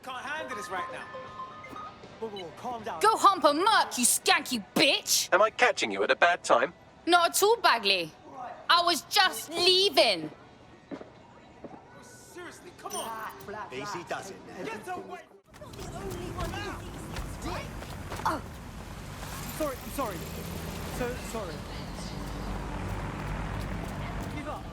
Can't handle this right now. Whoa, calm down. Go hump a merc, you skanky bitch! Am I catching you at a bad time? Not at all, Bagley. I was just leaving. Seriously, come on. Easy does it. Get away. Sorry, I'm sorry. So sorry. Give up.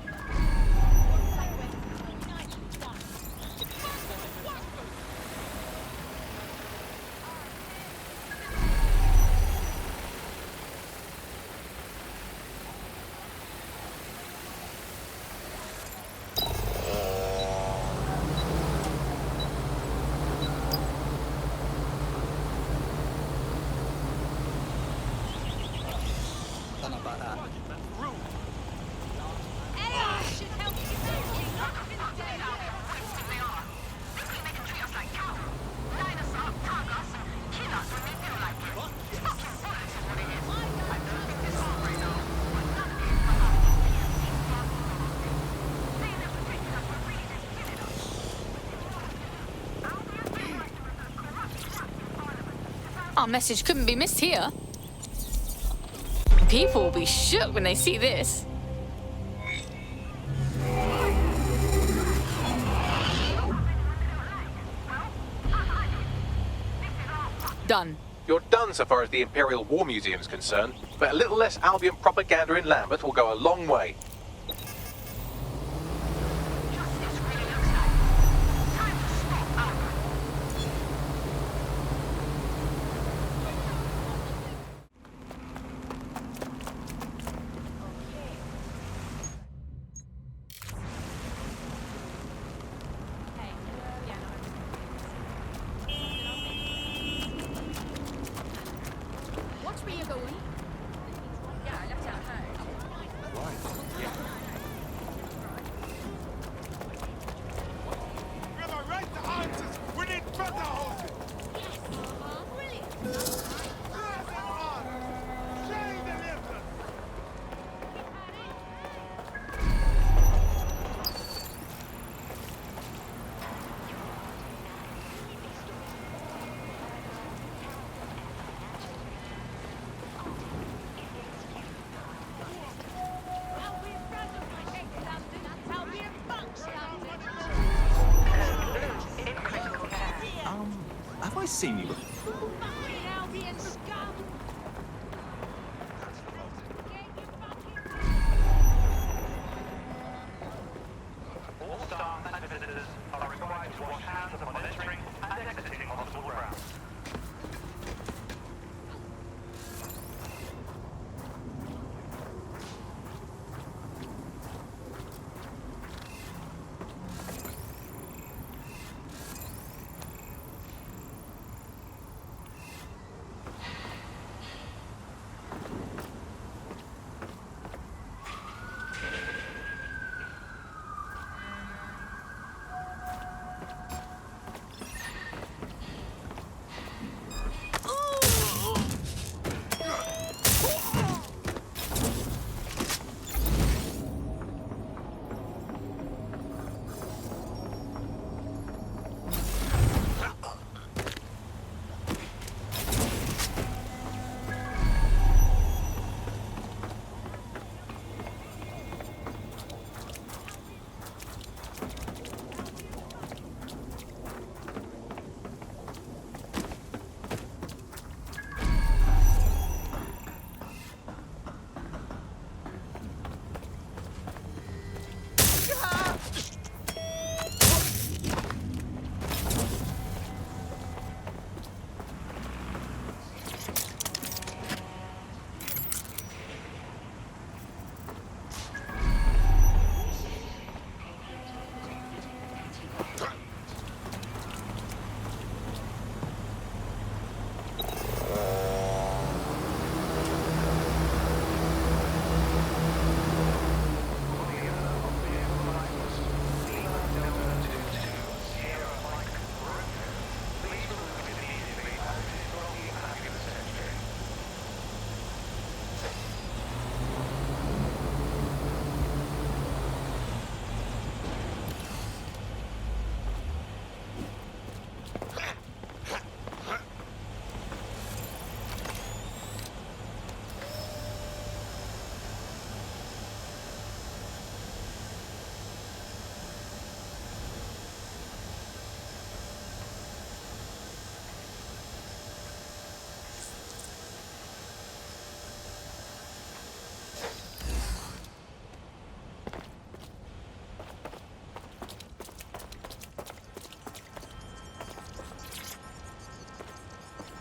Don't know about that. Our message couldn't be missed here. People will be shook when they see this. Done. You're done so far as the Imperial War Museum is concerned, but a little less Albion propaganda in Lambeth will go a long way. Watch where you're going. Yeah, I left it at home. We have a right to answers. We need better hoses. Brilliant. Have I seen you? All staff and visitors are required to wash hands upon entering and exiting hospital grounds.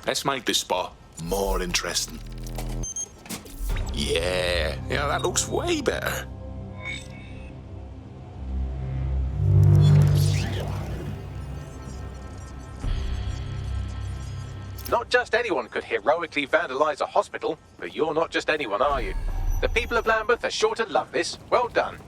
Let's make this spot more interesting. Yeah, that looks way better. Not just anyone could heroically vandalize a hospital, but you're not just anyone, are you? The people of Lambeth are sure to love this. Well done.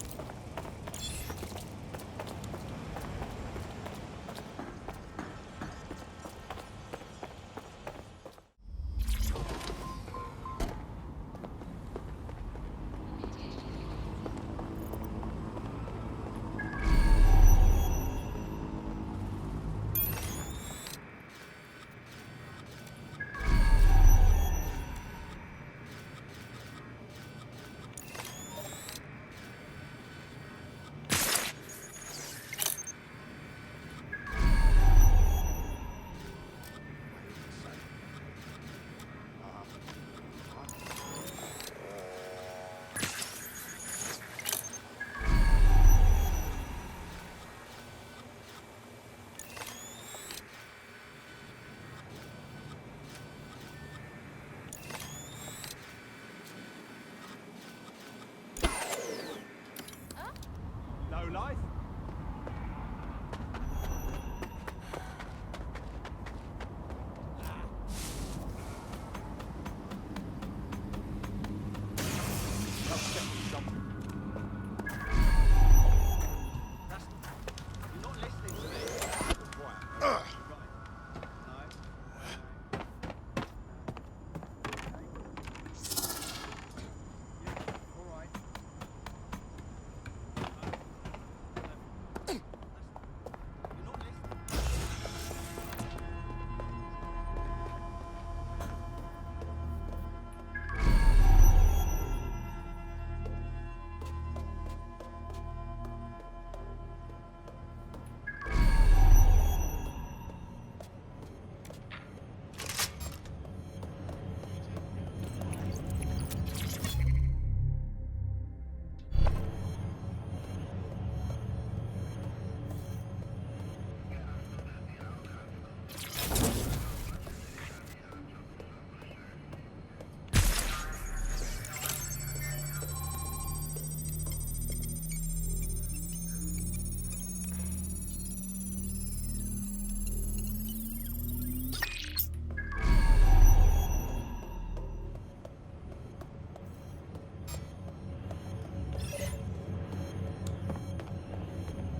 No life?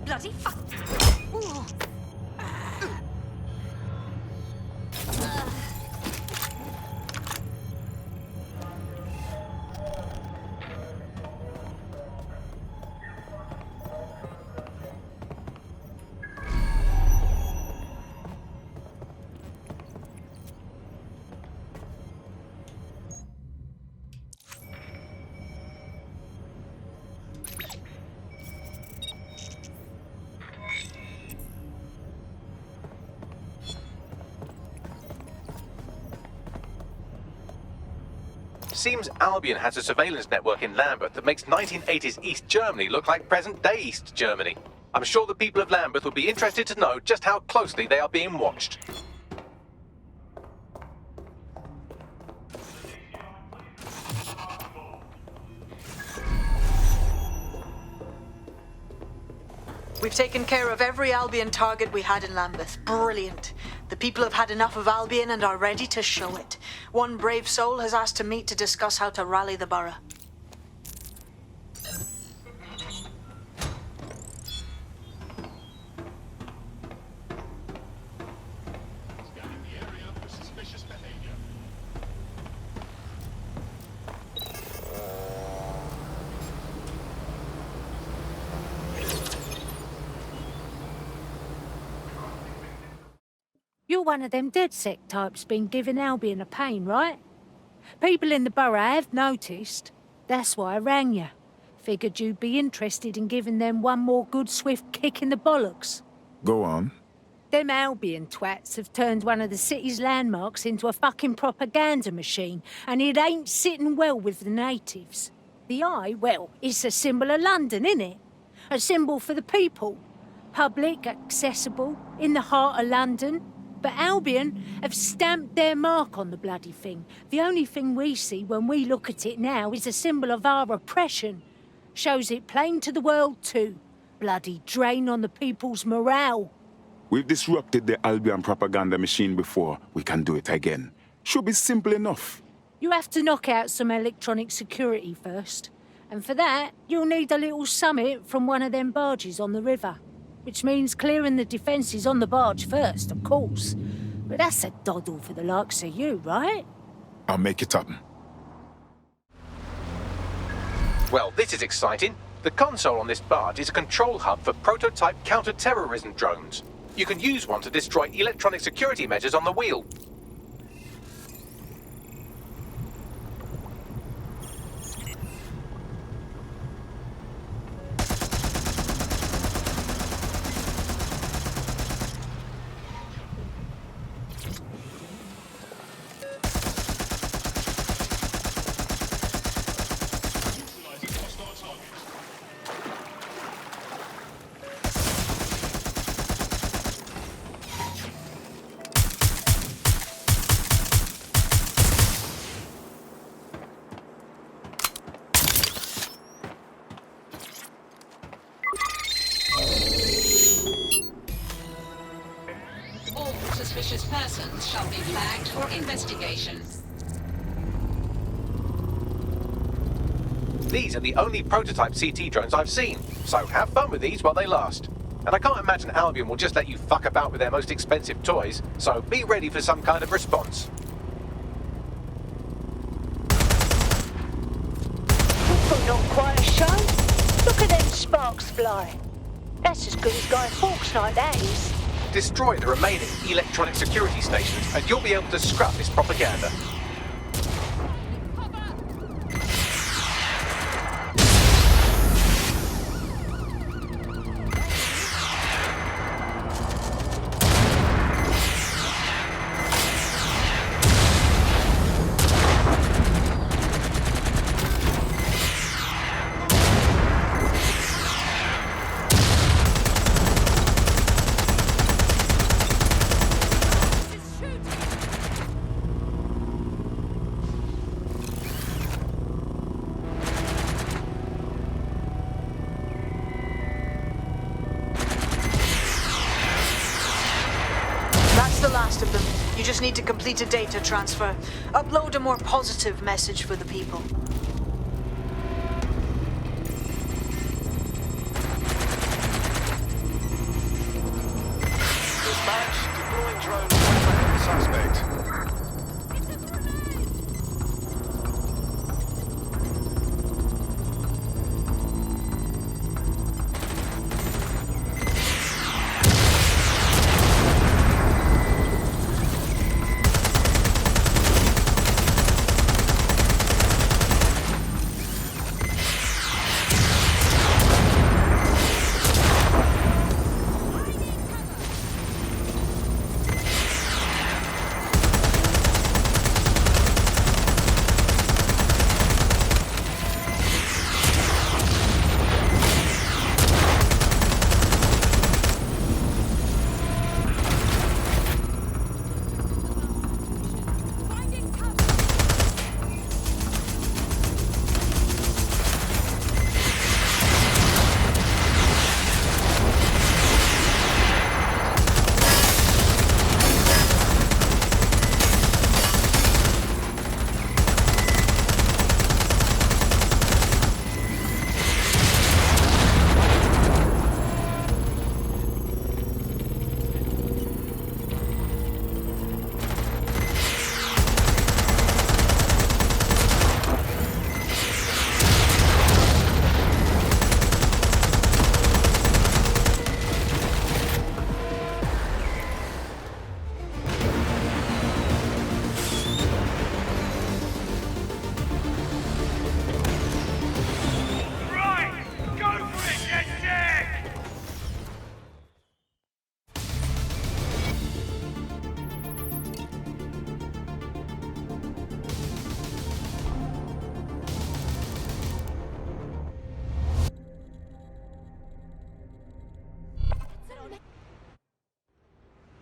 Bloody fuck! Ooh. Seems Albion has a surveillance network in Lambeth that makes 1980s East Germany look like present-day East Germany. I'm sure the people of Lambeth would be interested to know just how closely they are being watched. We've taken care of every Albion target we had in Lambeth. Brilliant. The people have had enough of Albion and are ready to show it. One brave soul has asked to meet to discuss how to rally the borough. You're one of them DedSec types been giving Albion a pain, right? People in the borough have noticed. That's why I rang you. Figured you'd be interested in giving them one more good swift kick in the bollocks. Go on. Them Albion twats have turned one of the city's landmarks into a fucking propaganda machine, and it ain't sitting well with the natives. The eye, well, it's a symbol of London, innit? A symbol for the people. Public, accessible, in the heart of London. But Albion have stamped their mark on the bloody thing. The only thing we see when we look at it now is a symbol of our oppression. Shows it plain to the world too. Bloody drain on the people's morale. We've disrupted the Albion propaganda machine before. We can do it again. Should be simple enough. You have to knock out some electronic security first. And for that, you'll need a little summit from one of them barges on the river. Which means clearing the defences on the barge first, of course. But that's a doddle for the likes of you, right? I'll make it happen. Well, this is exciting. The console on this barge is a control hub for prototype counter-terrorism drones. You can use one to destroy electronic security measures on the wheel. All suspicious persons shall be flagged for investigation. These are the only prototype CT drones I've seen, so have fun with these while they last. And I can't imagine Albion will just let you fuck about with their most expensive toys, so be ready for some kind of response. Putting on quite a show. Look at them sparks fly. That's as good as Guy Fawkes night, that is. Destroy the remaining electronic security stations, and you'll be able to scrap this propaganda. That's the last of them. You just need to complete a data transfer. Upload a more positive message for the people. Dispatch, deploying drone to track the suspect.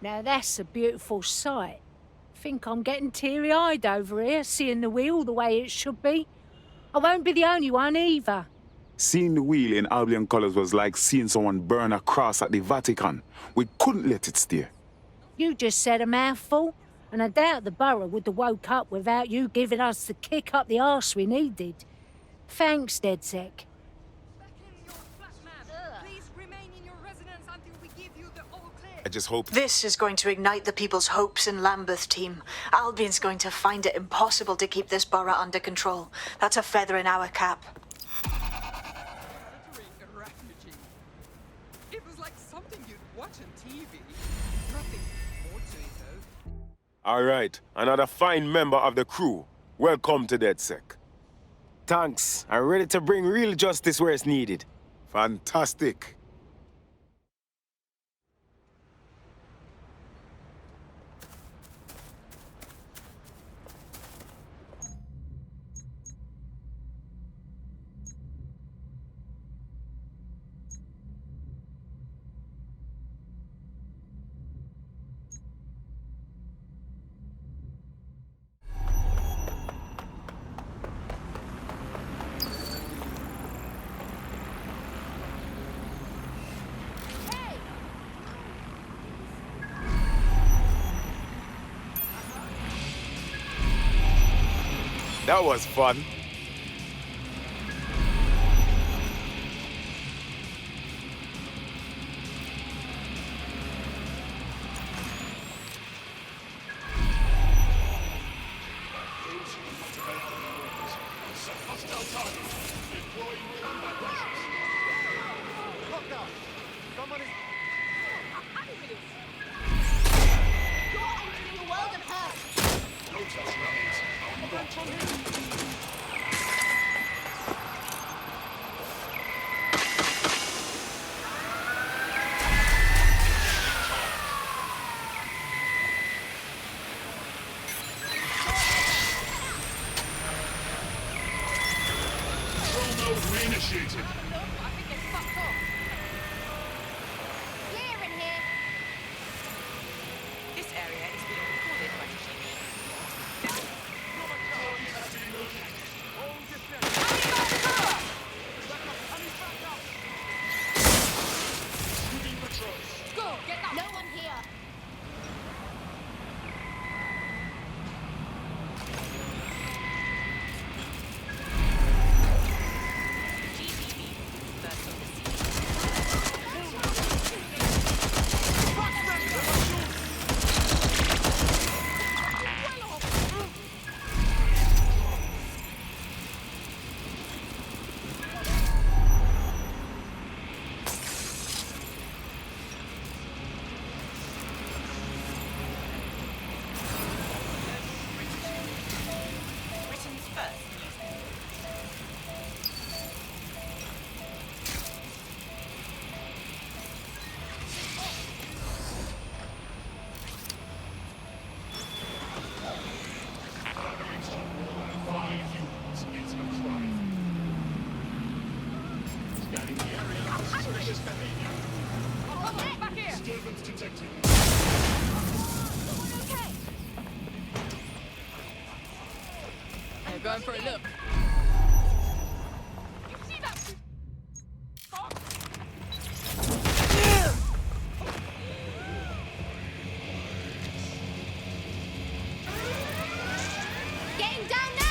Now that's a beautiful sight. Think I'm getting teary-eyed over here, seeing the wheel the way it should be. I won't be the only one either. Seeing the wheel in Albion colors was like seeing someone burn a cross at the Vatican. We couldn't let it stay. You just said a mouthful, and I doubt the borough would have woke up without you giving us the kick up the arse we needed. Thanks, DedSec. Please remain in your residence until we give you the all clear. I just hope. This is going to ignite the people's hopes in Lambeth, team. Albion's going to find it impossible to keep this borough under control. That's a feather in our cap. A refugee. It was like something you'd watch on TV. Nothing more to it, though. All right, another fine member of the crew. Welcome to DedSec. Thanks. I'm ready to bring real justice where it's needed. Fantastic. That was fun. This area is being recorded by TV. Go, get that. No one here. They're going for a look. You see that? Get him down now!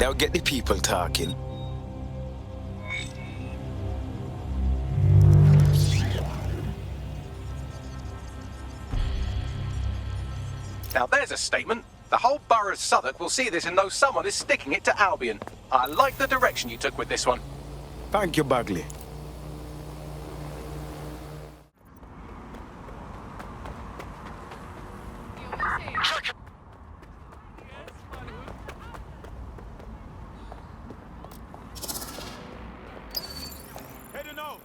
Now get the people talking. Now there's a statement. The whole borough of Southwark will see this and know someone is sticking it to Albion. I like the direction you took with this one. Thank you, Bagley. Heading out.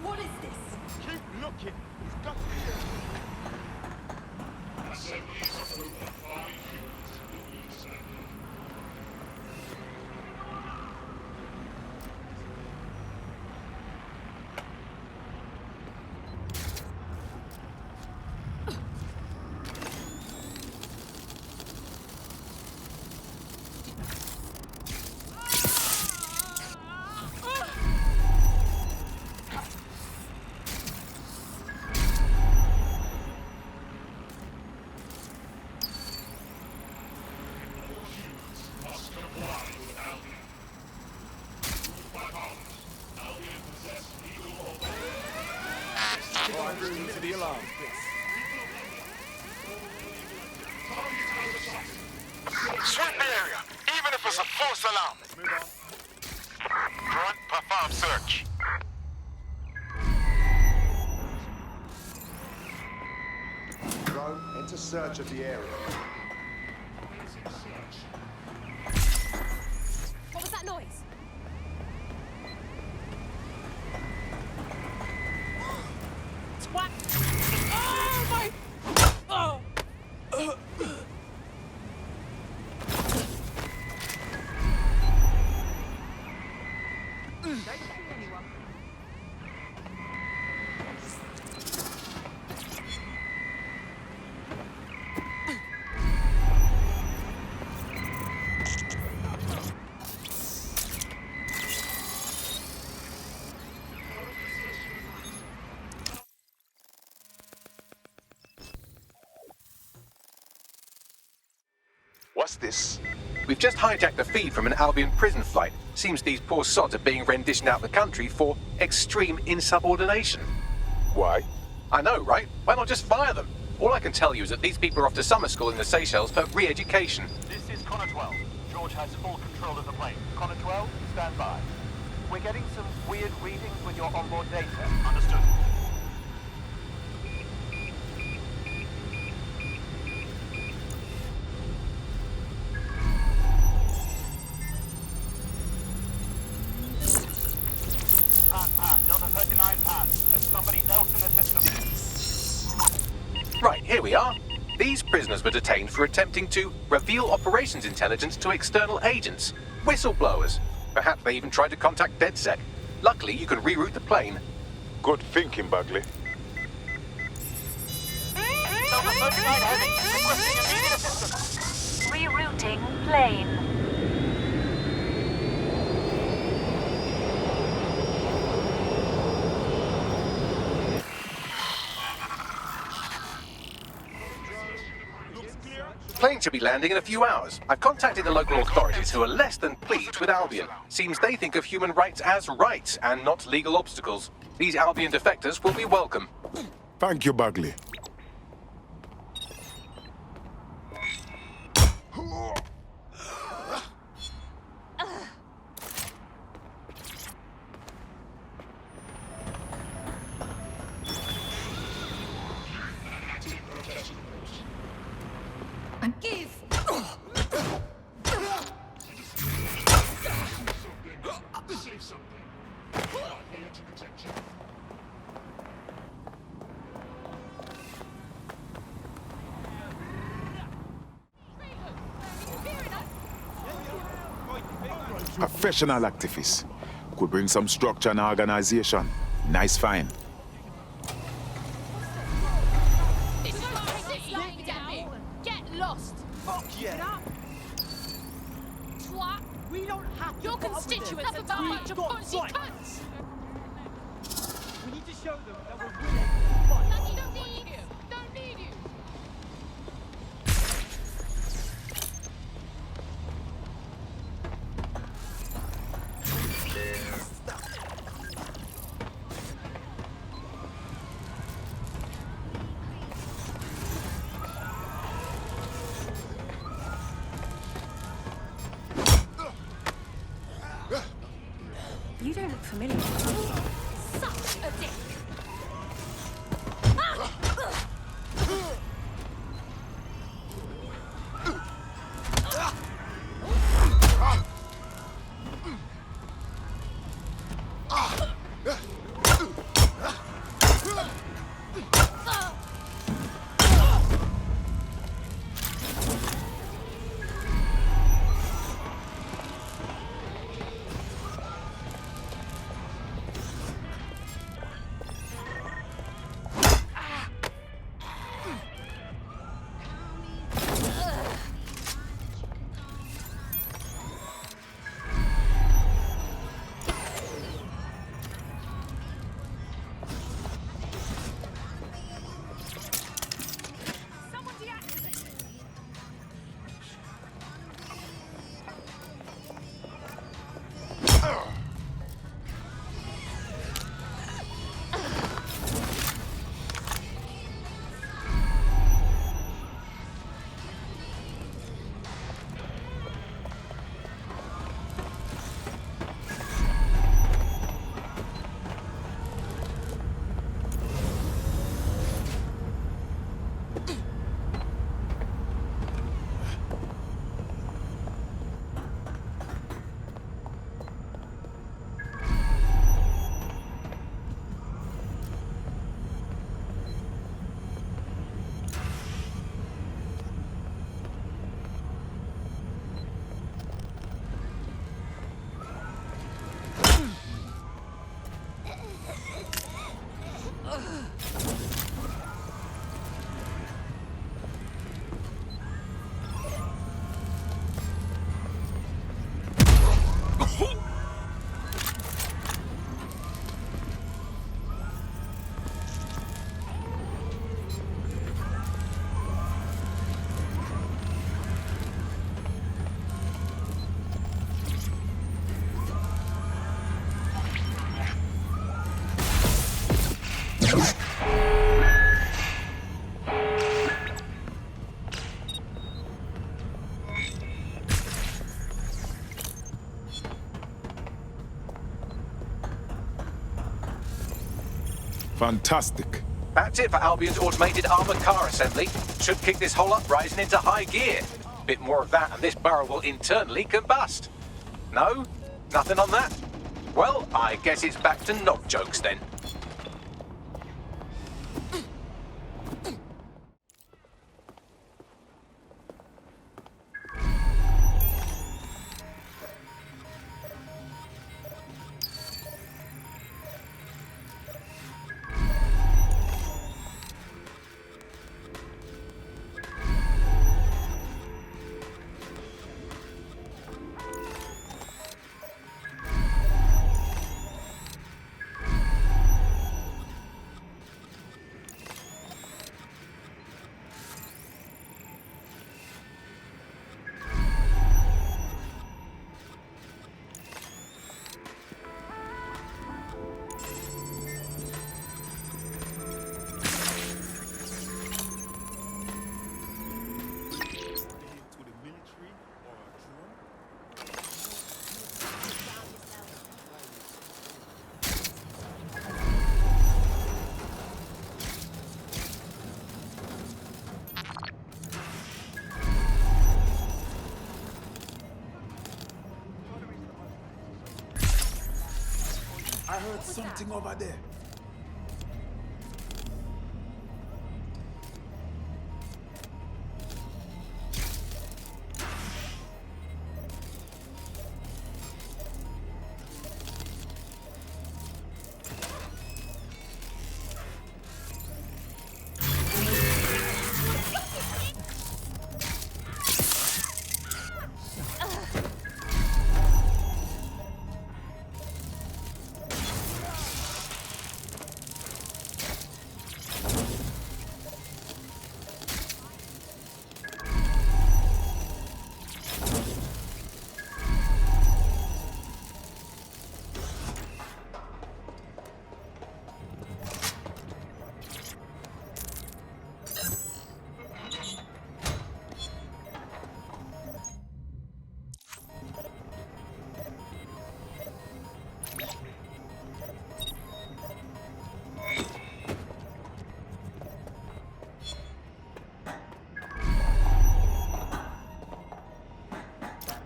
What is this? Keep looking. He's got to be there. To the alarm. Sweep the area, even if it's a false alarm. Front, perform search. Drone, enter search of the area. What was that noise? Twat! Oh my! Oh! Don't see anyone. What's this? We've just hijacked the feed from an Albion prison flight. Seems these poor sods are being renditioned out the country for extreme insubordination. Why? I know, right? Why not just fire them? All I can tell you is that these people are off to summer school in the Seychelles for re-education. This is Connor 12. George has full control of the plane. Connor 12, stand by. We're getting some weird readings with your onboard data. Understood. Pan, Delta 39 Pan. There's somebody else in the system. Right, here we are. These prisoners were detained for attempting to reveal operations intelligence to external agents. Whistleblowers. Perhaps they even tried to contact DedSec. Luckily, you can reroute the plane. Good thinking, Bagley. Delta 39 heading. Requesting immediate assistance. Rerouting plane. Plane should be landing in a few hours. I've contacted the local authorities who are less than pleased with Albion. Seems they think of human rights as rights and not legal obstacles. These Albion defectors will be welcome. Thank you, Bagley. Give! Professional activists. Could bring some structure and organization. Nice find. Get lost! Fuck yeah! Twat! We don't have to Your put up with constituents this. are a bunch of We've got pussy rights. cunts! We need show them that we're willing to fight. Don't need you. Don't need you. You don't look familiar. Such a dick. Fantastic. That's it for Albion's automated armored car assembly. Should kick this whole uprising into high gear. Bit more of that and this burrow will internally combust. No? Nothing on that? Well, I guess it's back to knock jokes then. I heard something over there.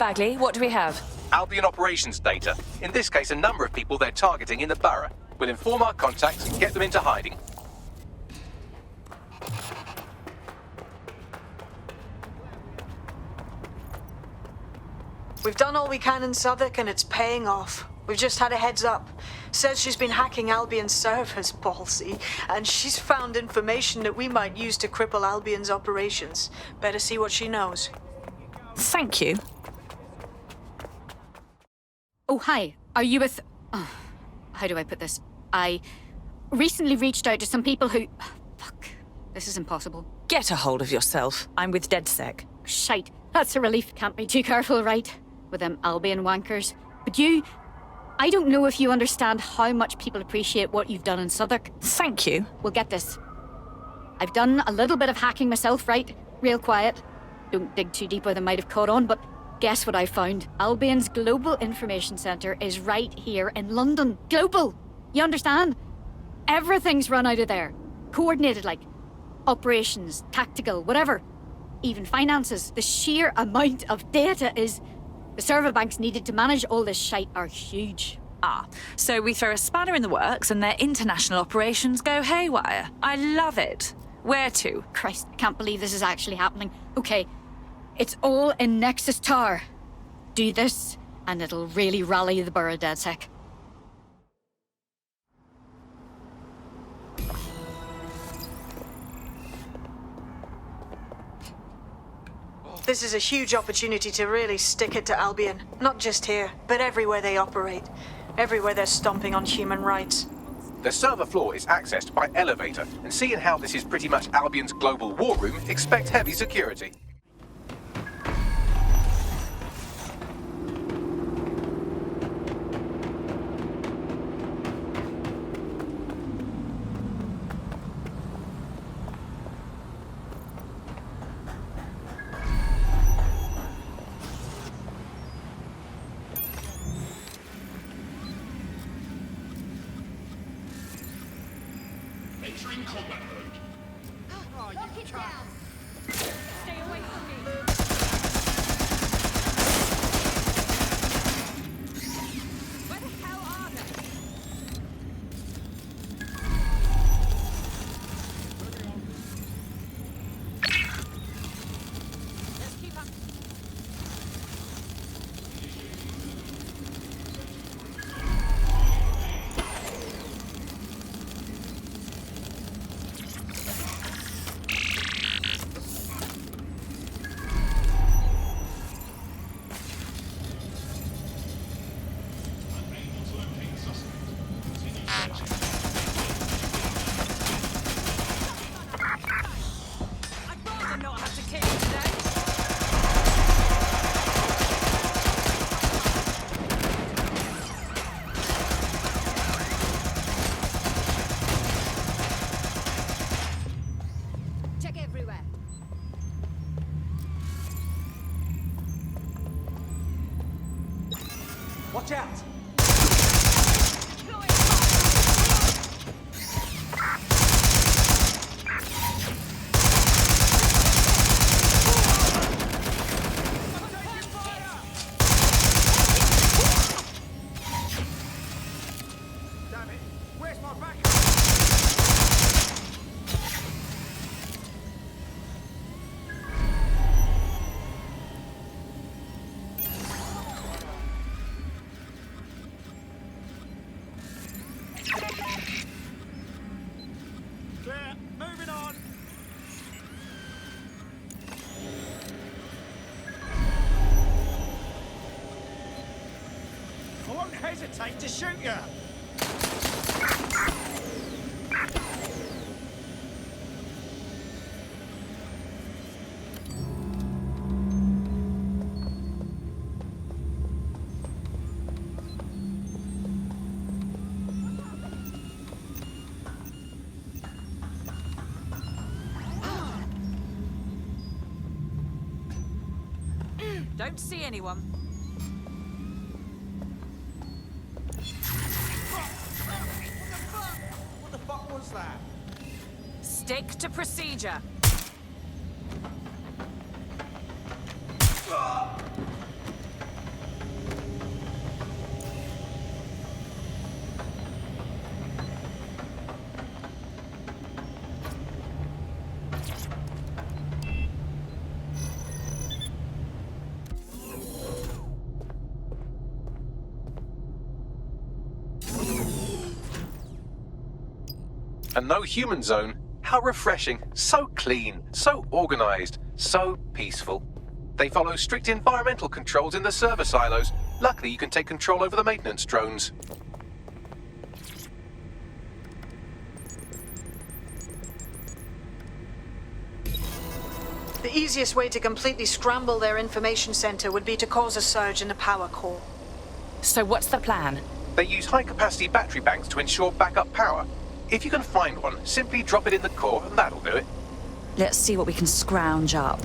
Bagley, what do we have? Albion operations data. In this case, a number of people they're targeting in the borough. We'll inform our contacts and get them into hiding. We've done all we can in Southwark and it's paying off. We've just had a heads up. Says she's been hacking Albion's servers, ballsy, and she's found information that we might use to cripple Albion's operations. Better see what she knows. Thank you. Oh, hi. Are you with... Oh, how do I put this? I recently reached out to some people who... Fuck. This is impossible. Get a hold of yourself. I'm with DedSec. Shite. That's a relief. Can't be too careful, right? With them Albion wankers. But you... I don't know if you understand how much people appreciate what you've done in Southwark. Thank you. Well, get this. I've done a little bit of hacking myself, right? Real quiet. Don't dig too deep or they might have caught on, but guess what I found? Albion's global information centre is right here in London. Global! You understand? Everything's run out of there. Coordinated, like operations, tactical, whatever. Even finances. The sheer amount of data is... The server banks needed to manage all this shite are huge. Ah, so we throw a spanner in the works and their international operations go haywire. I love it. Where to? Christ, I can't believe this is actually happening. Okay, it's all in Nexus Tower. Do this, and it'll really rally the borough DedSec. This is a huge opportunity to really stick it to Albion. Not just here, but everywhere they operate. Everywhere they're stomping on human rights. The server floor is accessed by elevator, and seeing how this is pretty much Albion's global war room, expect heavy security. Entering combat mode. Oh, you can't. Stay away from me. Where the hell are they? Let's keep up. Watch out! Damn it! Where's my backup? Clear. Moving on. I won't hesitate to shoot you. Don't see anyone. What the fuck was that? Stick to procedure. A no human zone? How refreshing. So clean, so organized, so peaceful. They follow strict environmental controls in the server silos. Luckily, you can take control over the maintenance drones. The easiest way to completely scramble their information center would be to cause a surge in the power core. So what's the plan? They use high-capacity battery banks to ensure backup power. If you can find one, simply drop it in the core and that'll do it. Let's see what we can scrounge up.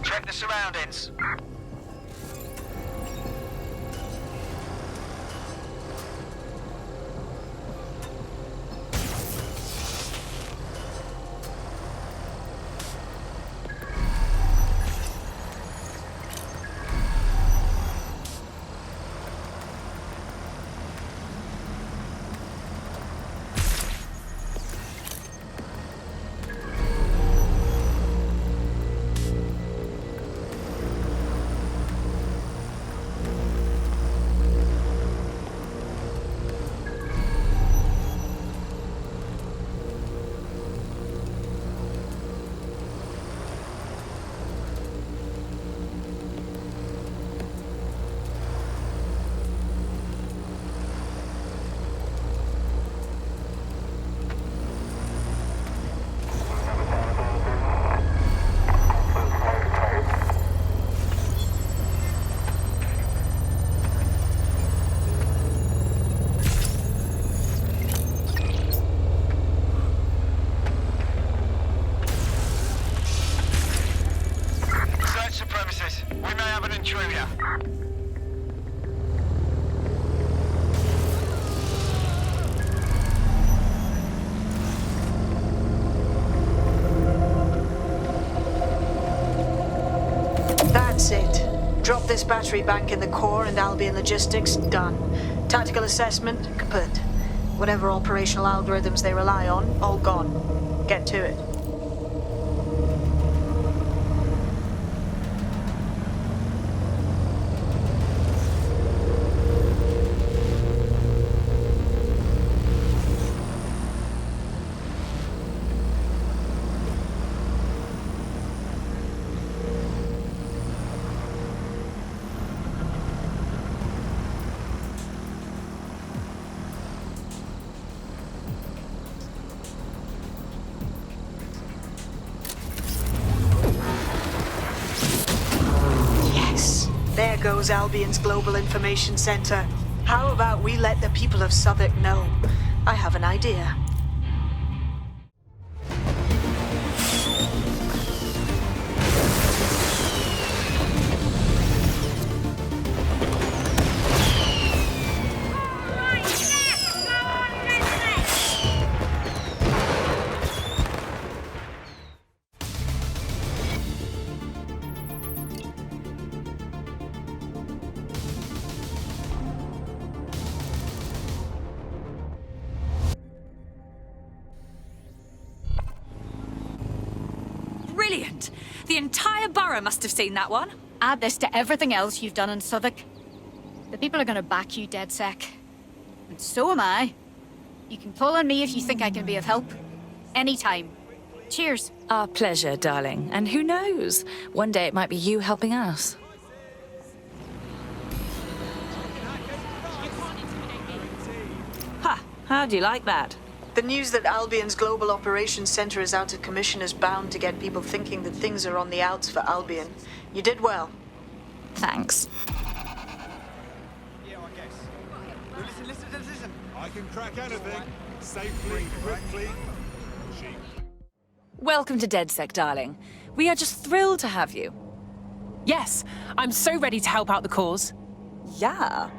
Check the surroundings. That's it. Drop this battery bank in the core and Albion logistics, done. Tactical assessment, kaput. Whatever operational algorithms they rely on, all gone. Get to it. There goes Albion's Global Information Center. How about we let the people of Southwark know? I have an idea. Brilliant! The entire borough must have seen that one. Add this to everything else you've done in Southwark. The people are gonna back you, DedSec. And so am I. You can pull on me if you think I can be of help. Anytime. Cheers. Our pleasure, darling. And who knows? One day it might be you helping us. Ha! How do you like that? The news that Albion's Global Operations Center is out of commission is bound to get people thinking that things are on the outs for Albion. You did well. Thanks. Yeah, I guess. Listen. I can crack anything. Safely, quickly, cheap. Welcome to DedSec, darling. We are just thrilled to have you. Yes, I'm so ready to help out the cause. Yeah.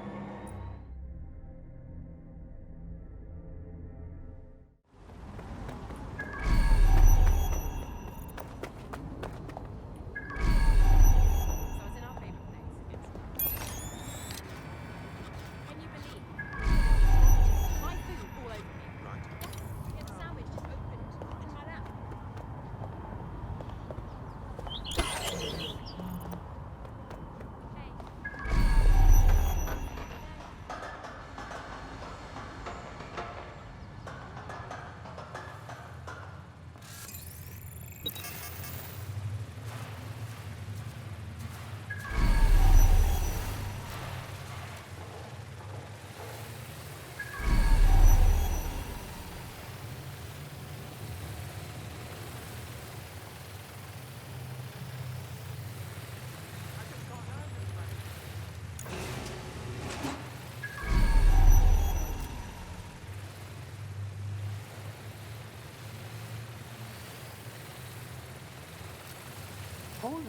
Hold on.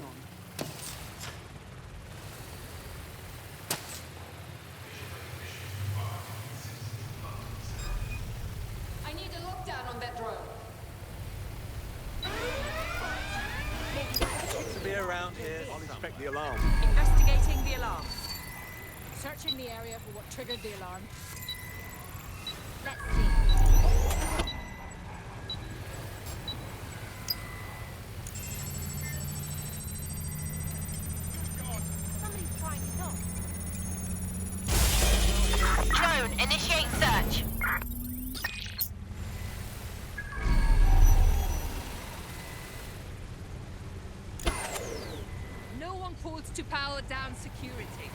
I need a lockdown on that drone. To be around here, I'll inspect the alarm. Investigating the alarm. Searching the area for what triggered the alarm. Let's see. Drone, initiate search. No one calls to power down security.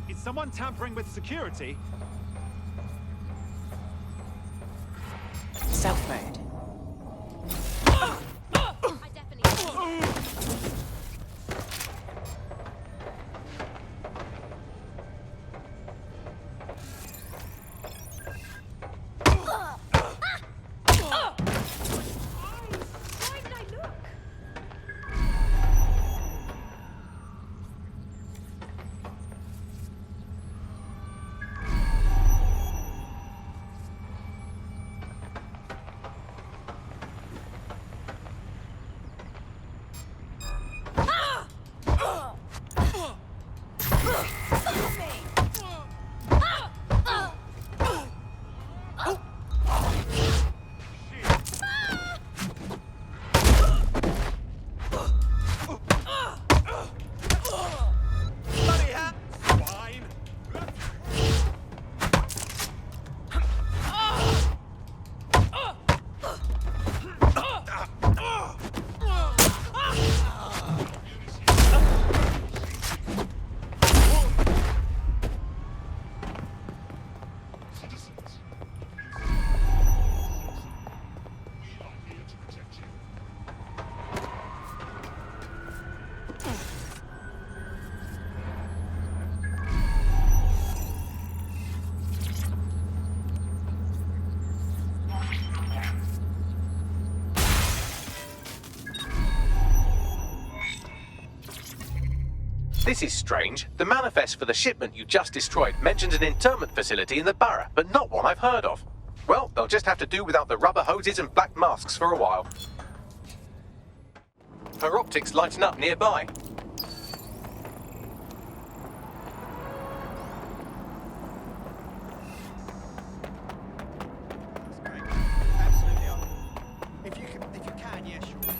Is someone tampering with security? Stealth mode. This is strange. The manifest for the shipment you just destroyed mentions an internment facility in the borough, but not one I've heard of. Well, they'll just have to do without the rubber hoses and black masks for a while. Her optics lighten up nearby. If you can, yeah, sure.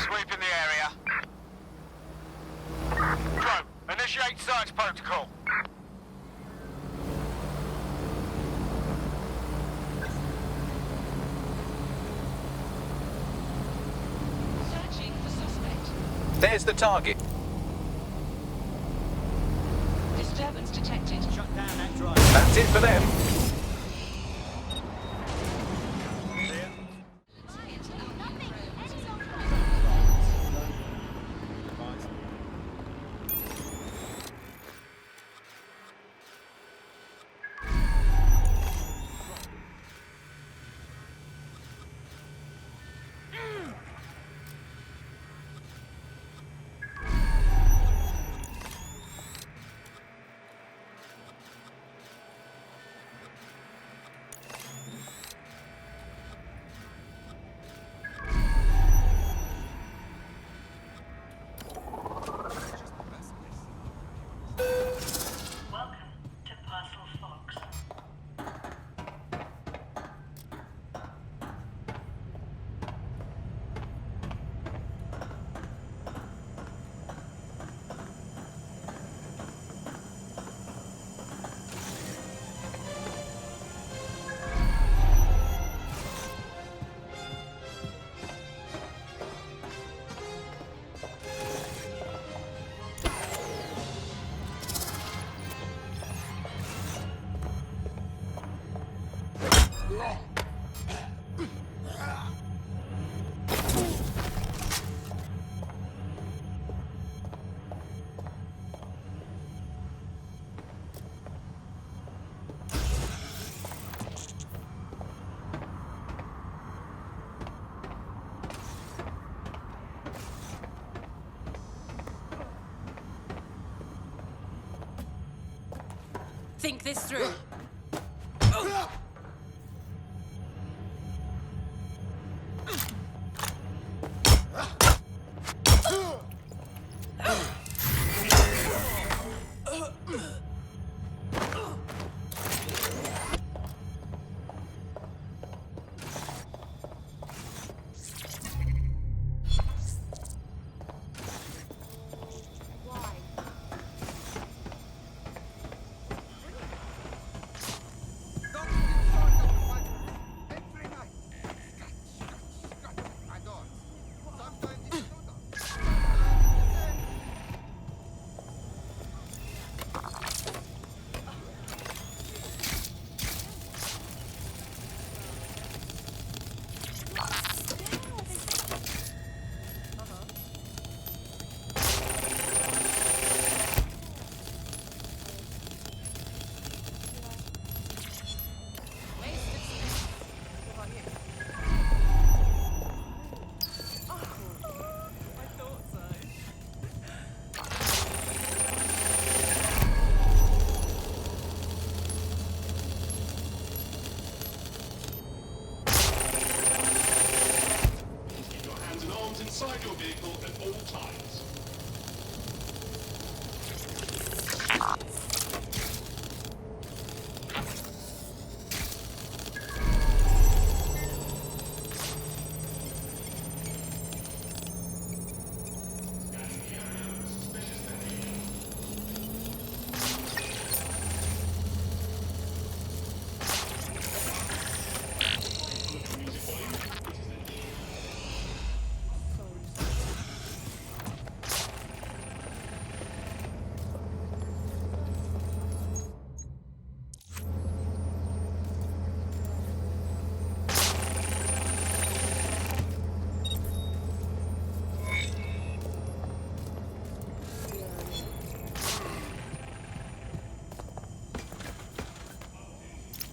Sweep in the area. Drone, initiate search protocol. Searching for suspect. There's the target. Disturbance detected. Shut down that drive. That's it for them. Think this through.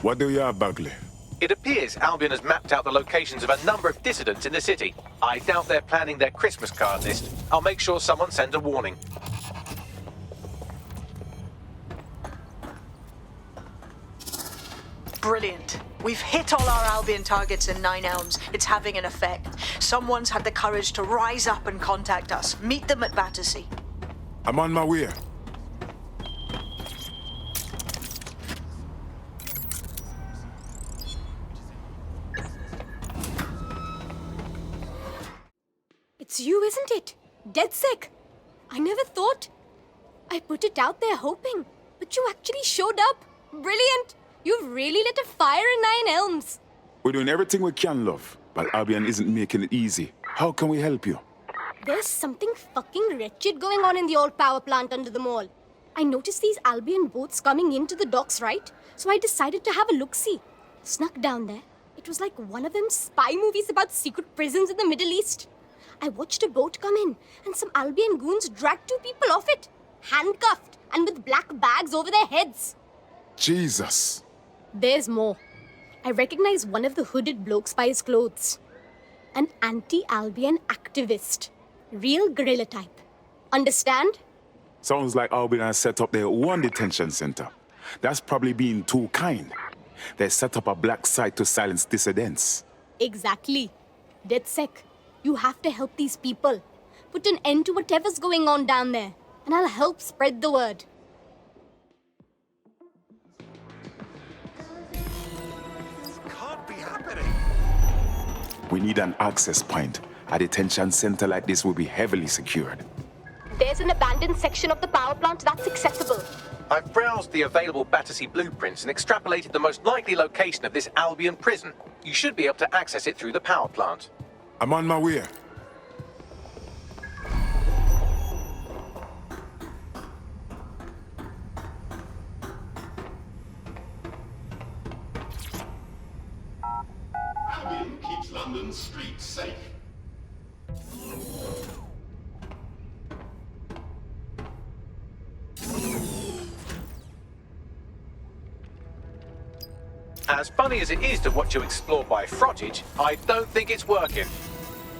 What do you have, Bagley? It appears Albion has mapped out the locations of a number of dissidents in the city. I doubt they're planning their Christmas card list. I'll make sure someone sends a warning. Brilliant. We've hit all our Albion targets in Nine Elms. It's having an effect. Someone's had the courage to rise up and contact us. Meet them at Battersea. I'm on my way. It's you, isn't it? Dead sick. I never thought. I put it out there hoping, but you actually showed up. Brilliant. You've really lit a fire in Nine Elms. We're doing everything we can, love, but Albion isn't making it easy. How can we help you? There's something fucking wretched going on in the old power plant under the mall. I noticed these Albion boats coming into the docks, right? So I decided to have a look-see. Snuck down there. It was like one of them spy movies about secret prisons in the Middle East. I watched a boat come in, and some Albion goons dragged 2 people off it, handcuffed and with black bags over their heads. Jesus. There's more. I recognize one of the hooded blokes by his clothes. An anti-Albion activist. Real guerrilla type. Understand? Sounds like Albion has set up their own detention center. That's probably being too kind. They set up a black site to silence dissidents. Exactly. DedSec, you have to help these people. Put an end to whatever's going on down there, and I'll help spread the word. Can't be happening. We need an access point. A detention center like this will be heavily secured. There's an abandoned section of the power plant that's accessible. I've browsed the available Battersea blueprints and extrapolated the most likely location of this Albion prison. You should be able to access it through the power plant. I'm on my way. Albion keeps London's streets safe. As funny as it is to watch you explore by frontage, I don't think it's working.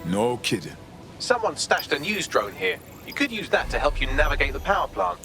No kidding. Someone stashed a news drone here. You could use that to help you navigate the power plant.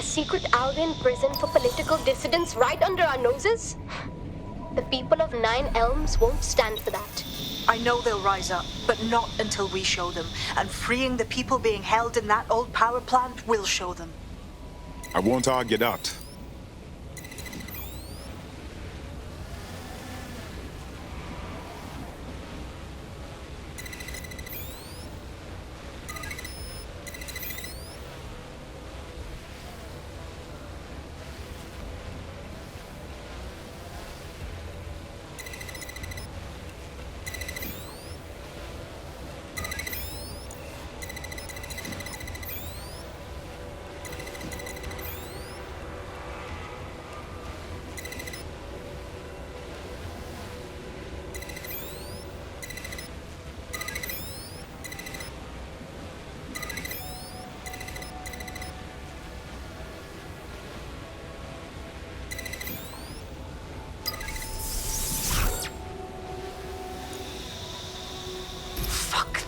Secret Albion prison for political dissidents right under our noses? The people of Nine Elms won't stand for that. I know they'll rise up, but not until we show them. And freeing the people being held in that old power plant will show them. I won't argue that.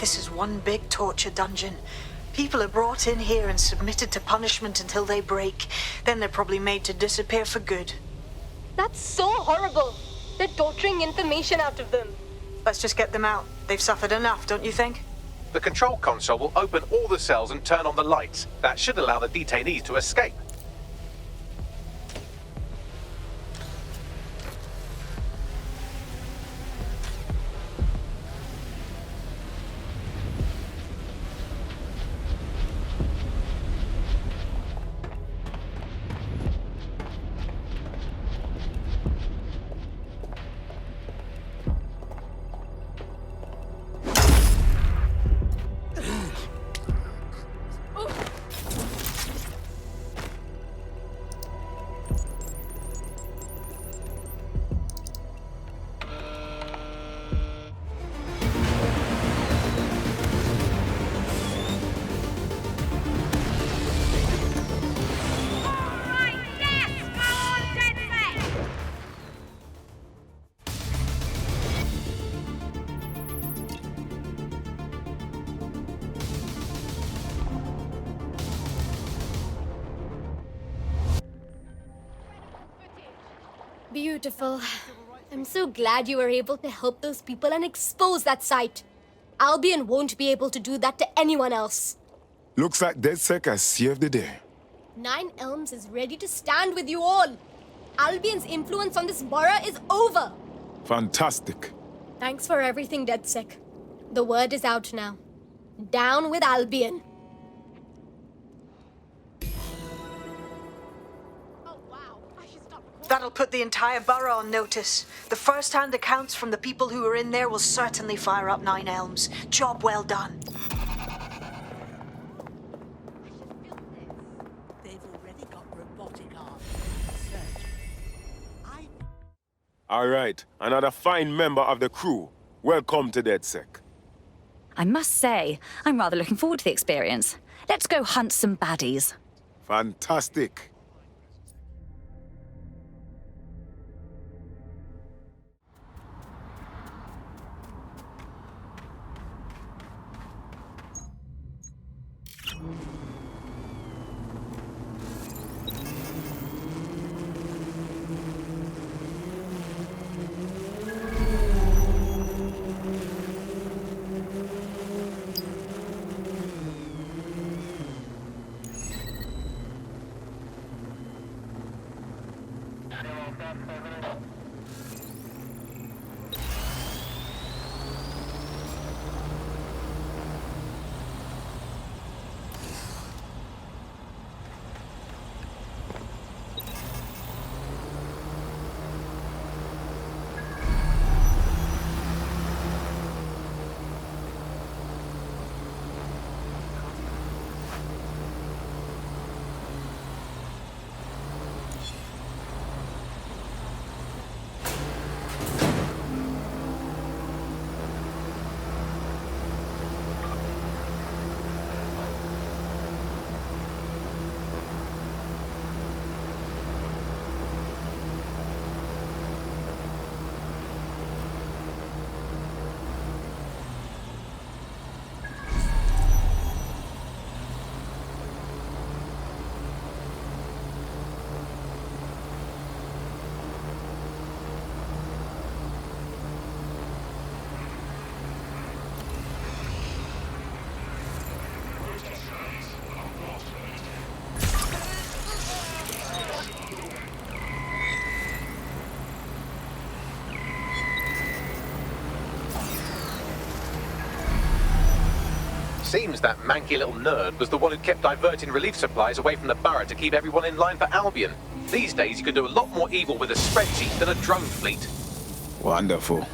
This is one big torture dungeon. People are brought in here and submitted to punishment until they break. Then they're probably made to disappear for good. That's so horrible. They're torturing information out of them. Let's just get them out. They've suffered enough, don't you think? The control console will open all the cells and turn on the lights. That should allow the detainees to escape. Beautiful. I'm so glad you were able to help those people and expose that site. Albion won't be able to do that to anyone else. Looks like DedSec has saved the day. Nine Elms is ready to stand with you all. Albion's influence on this borough is over. Fantastic. Thanks for everything, DedSec. The word is out now. Down with Albion. That'll put the entire borough on notice. The first-hand accounts from the people who were in there will certainly fire up Nine Elms. Job well done. They've already got robotic arms. All right, another fine member of the crew. Welcome to DedSec. I must say, I'm rather looking forward to the experience. Let's go hunt some baddies. Fantastic. Seems that manky little nerd was the one who kept diverting relief supplies away from the borough to keep everyone in line for Albion. These days, you can do a lot more evil with a spreadsheet than a drone fleet. Wonderful.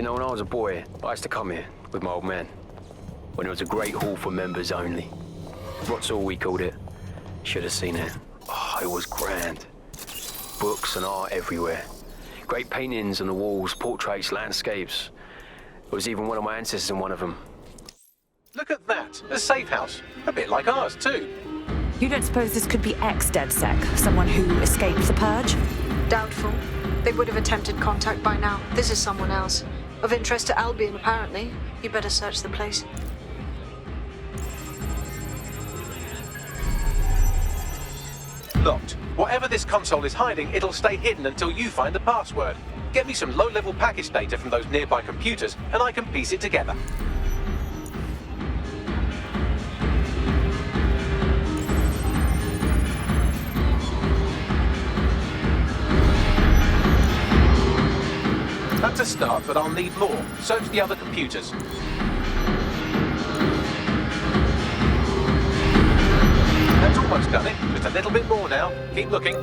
know, when I was a boy, I used to come here with my old man. When it was a great hall for members only. What's all we called it? Should have seen it. Oh, it was grand. Books and art everywhere. Great paintings on the walls, portraits, landscapes. There was even one of my ancestors in one of them. Look at that, a safe house. A bit like ours, too. You don't suppose this could be ex-DedSec, someone who escaped the purge? Doubtful. They would have attempted contact by now. This is someone else. Of interest to Albion, apparently. You better search the place. Locked. Whatever this console is hiding, it'll stay hidden until you find the password. Get me some low-level package data from those nearby computers, and I can piece it together. That's a start, but I'll need more. Search the other computers. That's almost done it. Just a little bit more now. Keep looking.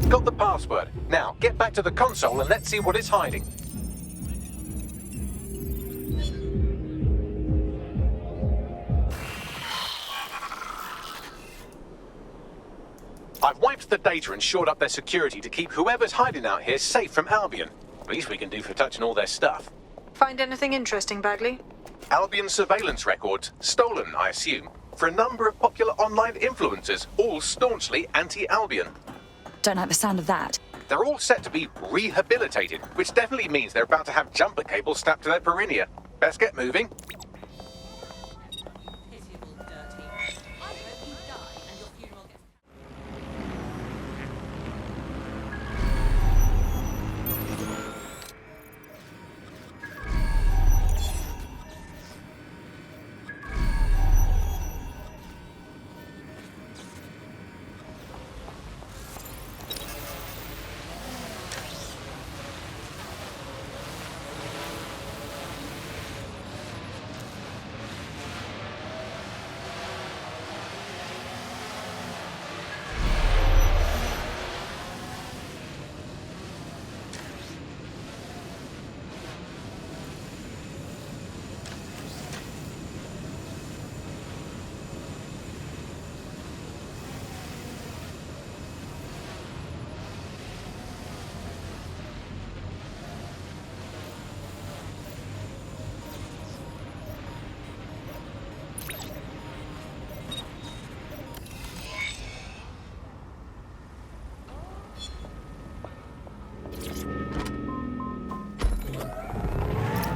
Got the password. Now, get back to the console and let's see what it's hiding. I've wiped the data and shored up their security to keep whoever's hiding out here safe from Albion. Least we can do for touching all their stuff. Find anything interesting, Bagley? Albion surveillance records, stolen, I assume, for a number of popular online influencers, all staunchly anti-Albion. Don't like the sound of that. They're all set to be rehabilitated, which definitely means they're about to have jumper cables strapped to their perineum. Best get moving.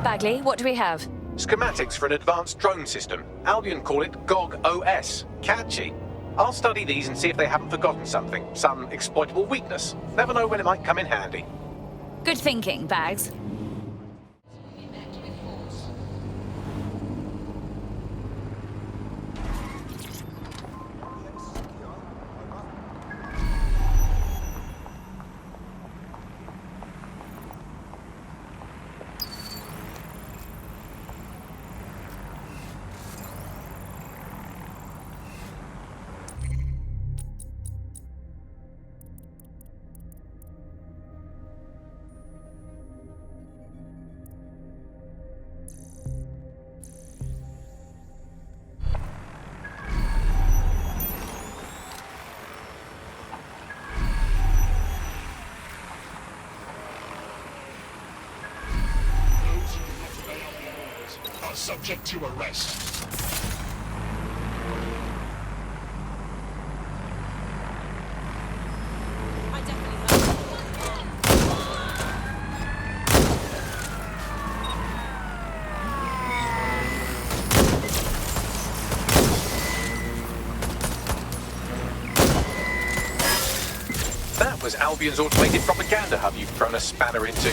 Bagley, what do we have? Schematics for an advanced drone system. Albion call it GOG OS. Catchy. I'll study these and see if they haven't forgotten something. Some exploitable weakness. Never know when it might come in handy. Good thinking, Bags. Subject to arrest. was Albion's automated propaganda hub you've thrown a spanner into.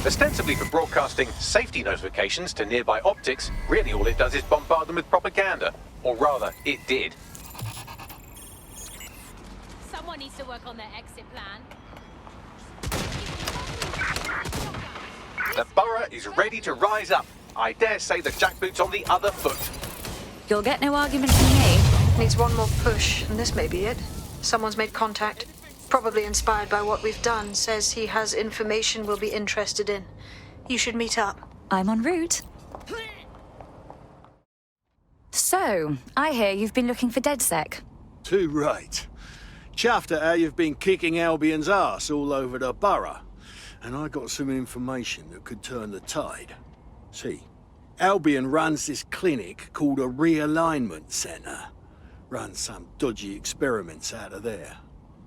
Ostensibly for broadcasting safety notifications to nearby optics, really all it does is bombard them with propaganda. Or rather, it did. Someone needs to work on their exit plan. The borough is ready to rise up. I dare say the jackboot's on the other foot. You'll get no argument from me. Needs one more push, and this may be it. Someone's made contact. Probably inspired by what we've done. Says he has information we'll be interested in. You should meet up. I'm en route. So, I hear you've been looking for DedSec. Too right. Chuffed at how you've been kicking Albion's arse all over the borough. And I got some information that could turn the tide. See, Albion runs this clinic called a realignment centre. Runs some dodgy experiments out of there.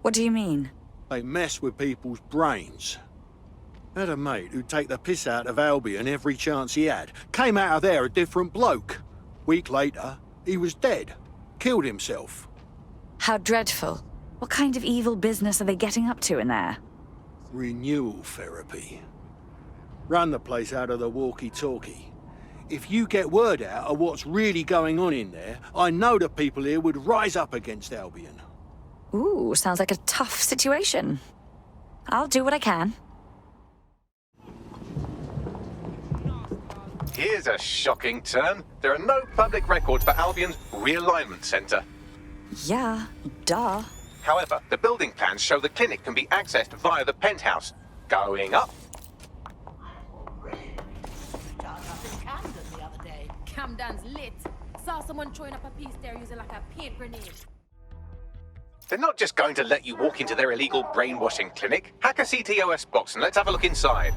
What do you mean? They mess with people's brains. Had a mate who'd take the piss out of Albion every chance he had. Came out of there a different bloke. Week later, he was dead. Killed himself. How dreadful. What kind of evil business are they getting up to in there? Renewal therapy. Run the place out of the walkie-talkie. If you get word out of what's really going on in there, I know the people here would rise up against Albion. Ooh, sounds like a tough situation. I'll do what I can. Here's a shocking turn. There are no public records for Albion's realignment centre. Yeah, duh. However, the building plans show the clinic can be accessed via the penthouse. Going up. Camden's lit. Saw someone throwing up a piece there using like a paint grenade. They're not just going to let you walk into their illegal brainwashing clinic. Hack a CTOS box and let's have a look inside.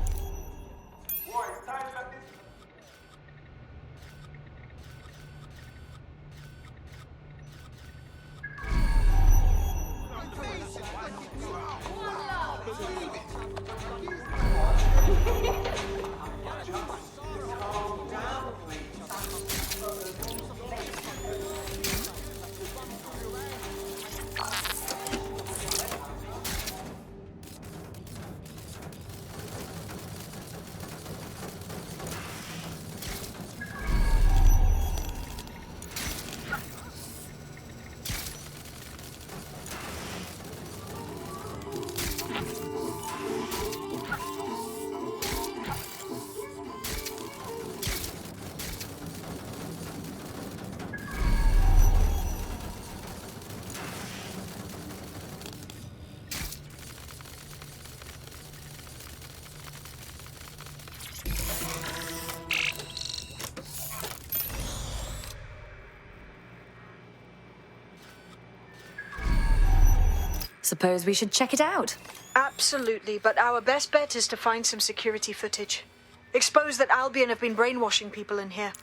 Suppose we should check it out. Absolutely, but our best bet is to find some security footage. Expose that Albion have been brainwashing people in here.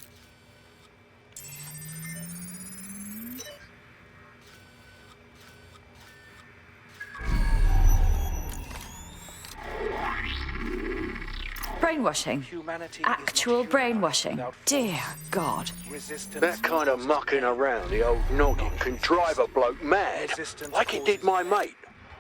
Brainwashing. Actual brainwashing. Dear God. That kind of mucking around the old noggin can drive a bloke mad, like it did my mate.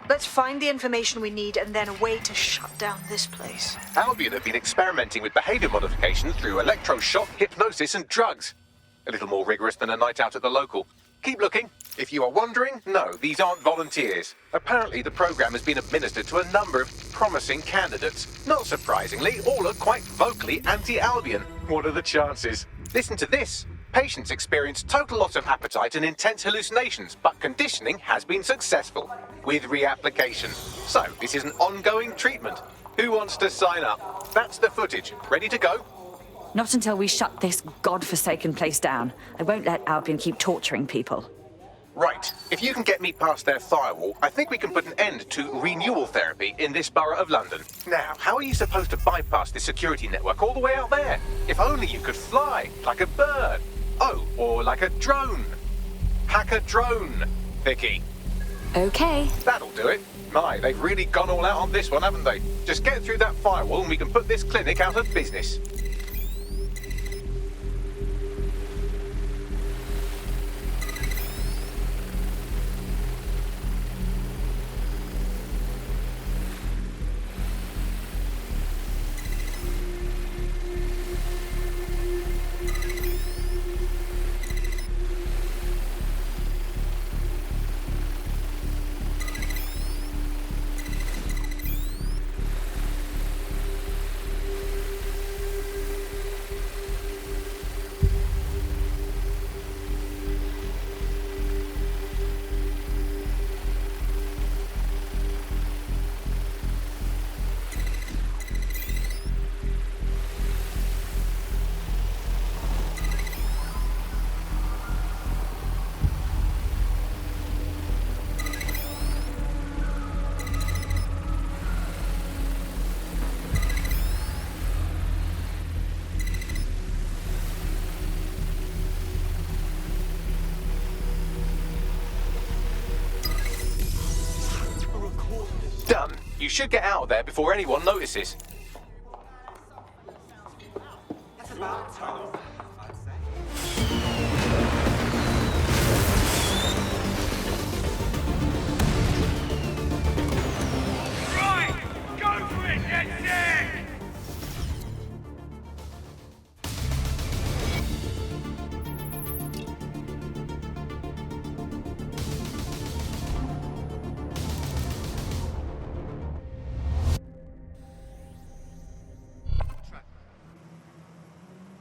Let's find the information we need and then a way to shut down this place. Albion have been experimenting with behaviour modification through electroshock, hypnosis and drugs. A little more rigorous than a night out at the local. Keep looking. If you are wondering, no, these aren't volunteers. Apparently the program has been administered to a number of promising candidates. Not surprisingly, all are quite vocally anti-Albion. What are the chances? Listen to this. Patients experience total loss of appetite and intense hallucinations, but conditioning has been successful with reapplication. So, this is an ongoing treatment. Who wants to sign up? That's the footage. Ready to go? Not until we shut this godforsaken place down. I won't let Albion keep torturing people. Right. If you can get me past their firewall, I think we can put an end to renewal therapy in this borough of London. Now, how are you supposed to bypass this security network all the way out there? If only you could fly, like a bird. Oh, or like a drone. Hack a drone, Vicky. Okay. That'll do it. My, they've really gone all out on this one, haven't they? Just get through that firewall and we can put this clinic out of business. You should get out of there before anyone notices. Right! Go for it, that's it!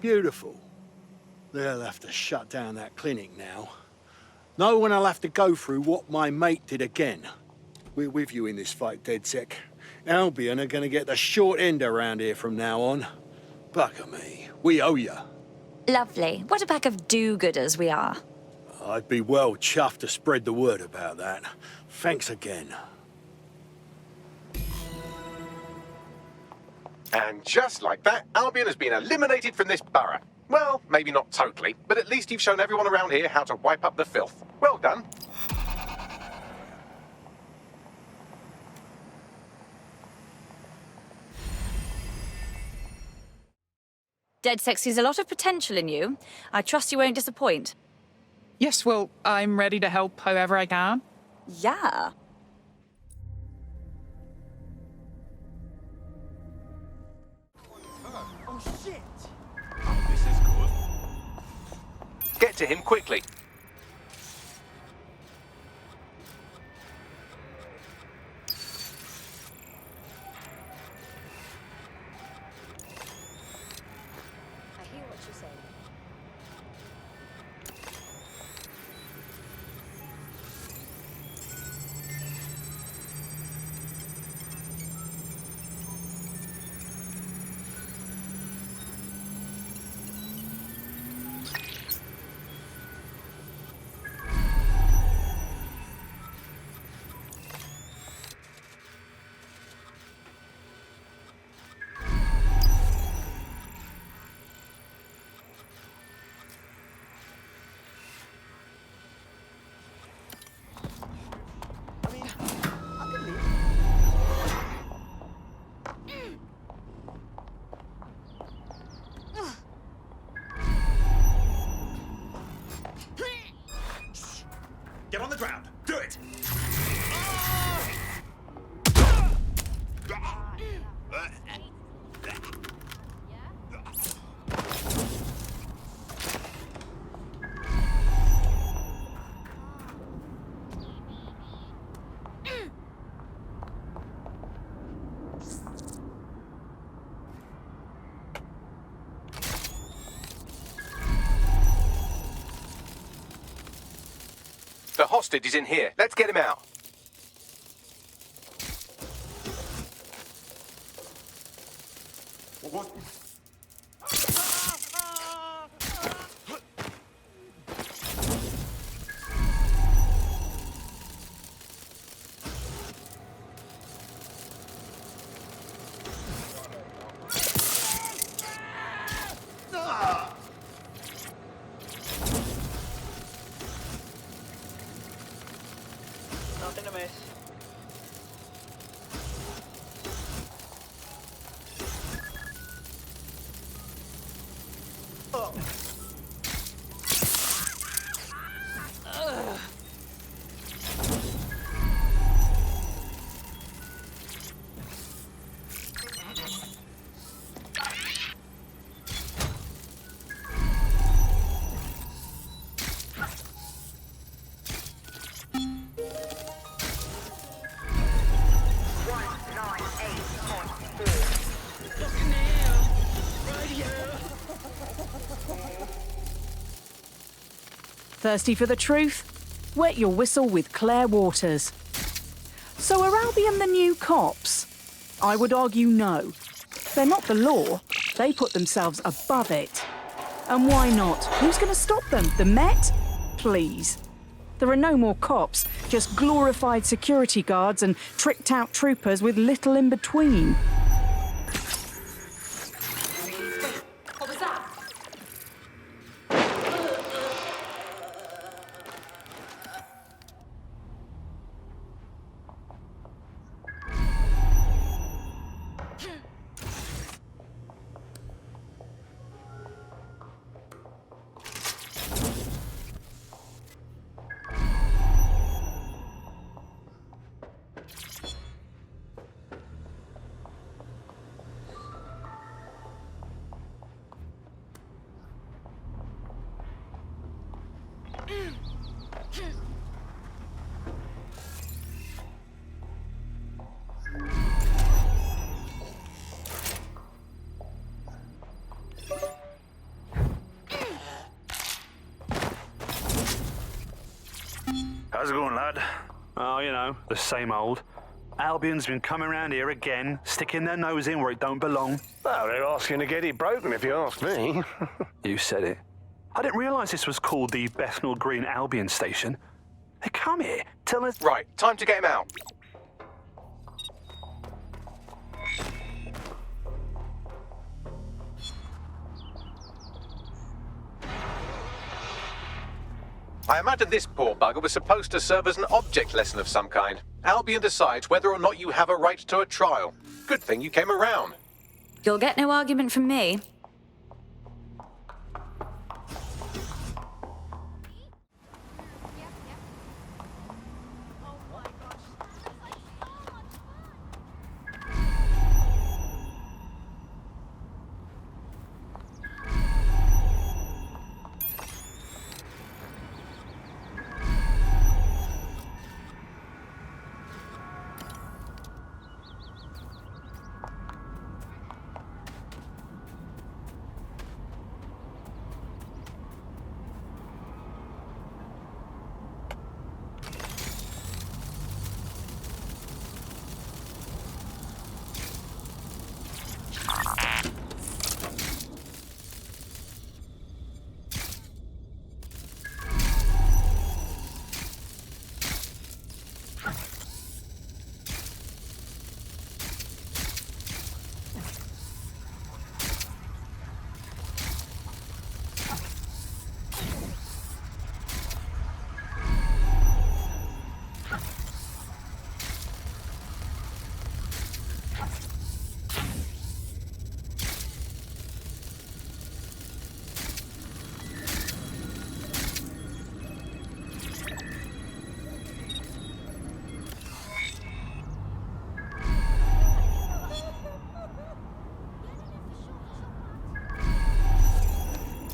Beautiful. They'll have to shut down that clinic now. No one will have to go through what my mate did again. We're with you in this fight, DedSec. Albion are gonna get the short end around here from now on. Bugger me. We owe you. Lovely. What a pack of do-gooders we are. I'd be well chuffed to spread the word about that. Thanks again. And just like that, Albion has been eliminated from this borough. Well, maybe not totally, but at least you've shown everyone around here how to wipe up the filth. Well done. DedSec sees a lot of potential in you. I trust you won't disappoint. Yes, well, I'm ready to help however I can. Yeah. Oh shit! This is good. Get to him quickly. I hear what you say. Get on the ground. Do it. The hostage is in here. Let's get him out. What? Nothing to miss. Thirsty for the truth? Wet your whistle with Claire Waters. So are Albion the new cops? I would argue no. They're not the law. They put themselves above it. And why not? Who's going to stop them? The Met? Please. There are no more cops, just glorified security guards and tricked-out troopers with little in between. What was that? How's it going, lad? Oh, you know, the same old. Albion's been coming around here again, sticking their nose in where it don't belong. Well, they're asking to get it broken, if you ask me. You said it. I didn't realise this was called the Bethnal Green Albion Station. They come here, tell us... Right, time to get him out. I imagine this poor bugger was supposed to serve as an object lesson of some kind. Albion decides whether or not you have a right to a trial. Good thing you came around. You'll get no argument from me.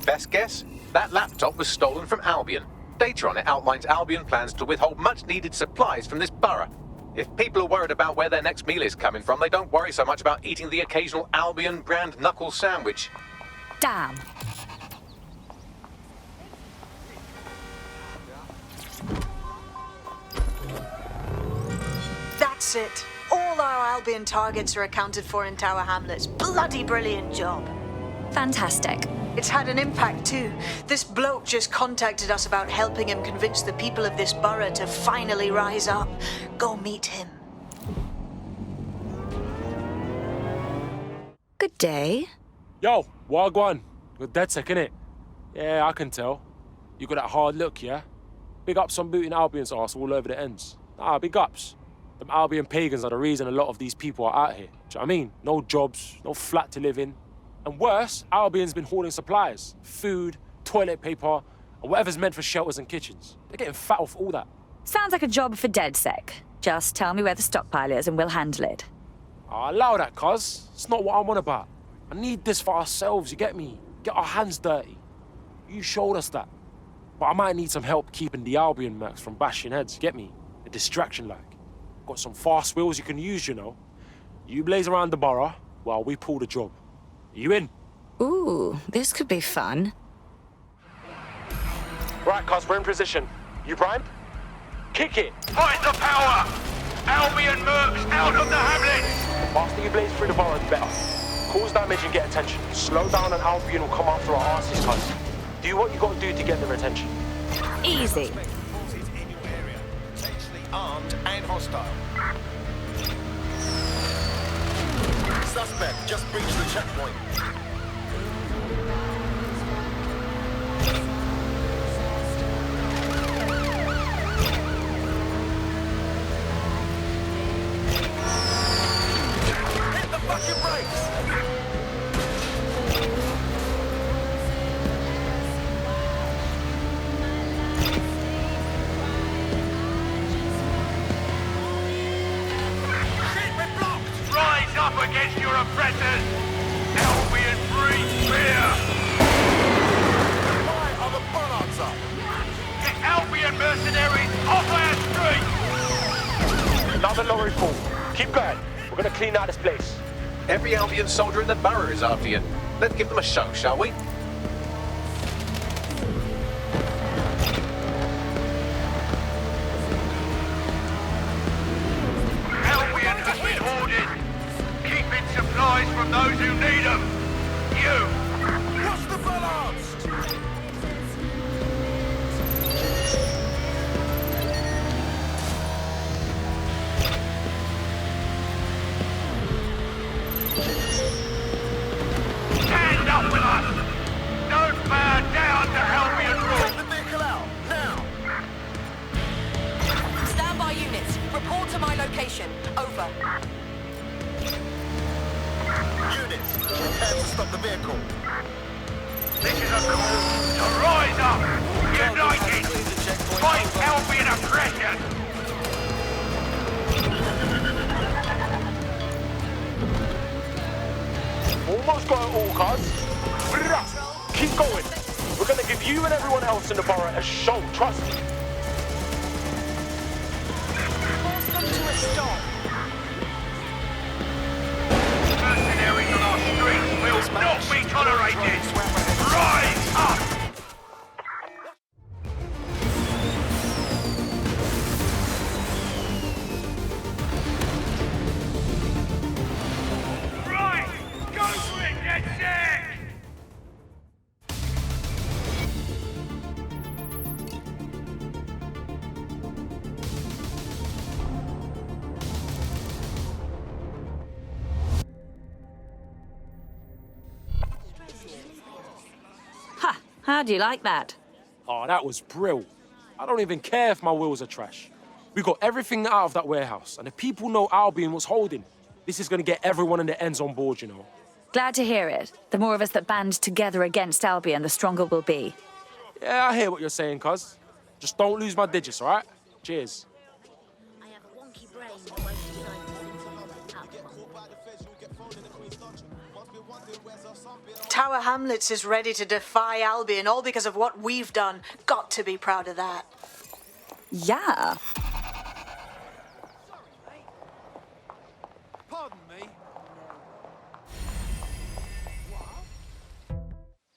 Best guess? That laptop was stolen from Albion. Data on it outlines Albion plans to withhold much-needed supplies from this borough. If people are worried about where their next meal is coming from, they don't worry so much about eating the occasional Albion brand knuckle sandwich. Damn. That's it. All our Albion targets are accounted for in Tower Hamlets. Bloody brilliant job. Fantastic. It's had an impact too. This bloke just contacted us about helping him convince the people of this borough to finally rise up. Go meet him. Good day. Yo, Wagwan. You're dead sick, innit? Yeah, I can tell. You got that hard look, yeah? Big ups on booting Albion's arse all over the ends. Ah, big ups. Them Albion pagans are the reason a lot of these people are out here. Do you know what I mean? No jobs, no flat to live in. And worse, Albion's been hoarding supplies, food, toilet paper, and whatever's meant for shelters and kitchens. They're getting fat off all that. Sounds like a job for DedSec. Just tell me where the stockpile is and we'll handle it. I'll allow that, cuz. It's not what I'm on about. I need this for ourselves, you get me? Get our hands dirty. You showed us that. But I might need some help keeping the Albion mercs from bashing heads, you get me? A distraction like. Got some fast wheels you can use, you know. You blaze around the borough while we pull the job. You in? Ooh, this could be fun. Right, cuz, we're in position. You primed? Kick it! Fight the power! Albion mercs out of the hamlet! The faster you blaze through the borough, the better. Cause damage and get attention. Slow down and Albion will come after our asses, cuz. Do what you gotta do to get their attention. Easy. Forces in your area, potentially armed and hostile. Suspect just breached the checkpoint. Hit the fucking brakes! against your oppressors! Albion breathe fear! Why are the bollards up? Get Albion mercenaries off our streets! Another lorry full. Keep going. We're gonna clean out this place. Every Albion soldier in the borough is after you. Let's give them a show, shall we? Albion has been hoarded, keeping supplies from those who need them. You! What's the bollards? Stand up with us! Don't bow down to Albion rule! Take the vehicle out, now! Stand by units. Report to my location. Over. Units, prepare to stop the vehicle. This is a call to rise up! United! Fight Albion oppression! Almost got it all, cuz. Keep going. We're gonna give you and everyone else in the borough a show, trust me. Force them to a stop. Mercenaries on our streets will not be tolerated! Rise up! Right! Go for it, DedSec! Ha! How do you like that? Oh, that was brill. I don't even care if my wheels are trash. We got everything out of that warehouse, and the people know Albion was holding. This is gonna get everyone in the ends on board, you know. Glad to hear it. The more of us that band together against Albion, the stronger we'll be. Yeah, I hear what you're saying, cuz. Just don't lose my digits, all right? Cheers. I have a wonky brain that won't decide Tower Hamlets is ready to defy Albion, all because of what we've done. Got to be proud of that. Yeah. Pardon me?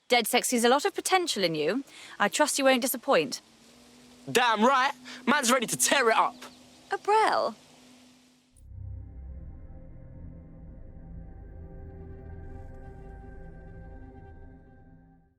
DedSec sees a lot of potential in you. I trust you won't disappoint. Damn right. Man's ready to tear it up. Abrel,